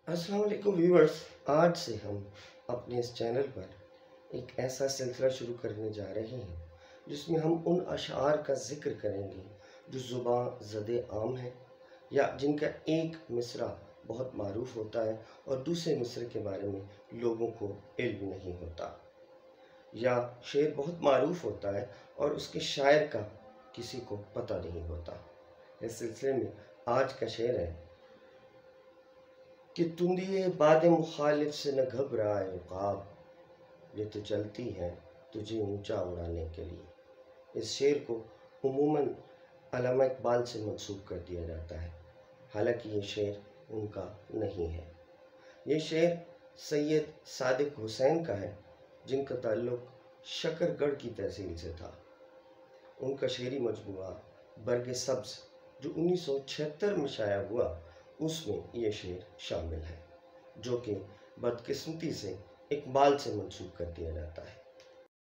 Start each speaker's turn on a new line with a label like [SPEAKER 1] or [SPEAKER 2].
[SPEAKER 1] अस्सलाम वालेकुम व्यूअर्स। आज से हम अपने इस चैनल पर एक ऐसा सिलसिला शुरू करने जा रहे हैं जिसमें हम उन अशार का ज़िक्र करेंगे जो ज़ुबान ज़द आम है या जिनका एक मिसरा बहुत मारूफ होता है और दूसरे मिसरे के बारे में लोगों को इल्म नहीं होता, या शेर बहुत मारूफ होता है और उसके शायर का किसी को पता नहीं होता। इस सिलसिले में आज का शेर है कि तुंदिए बादे मुखालिफ से न घबराए उकाब, ये तो चलती है तुझे ऊंचा उड़ाने के लिए। इस शेर को उमूमन अल्लामा इकबाल से मंसूब कर दिया जाता है, हालांकि ये शेर उनका नहीं है। ये शेर सैयद सादिक हुसैन का है, जिनका ताल्लुक शकरगढ़ की तहसील से था। उनका शेरी मजमूआ बरगे सब्ज़ जो 1976 में शाया हुआ, उसमें ये शेर शामिल है, जो कि बदकिस्मती से इकबाल से मंसूब कर दिया जाता है।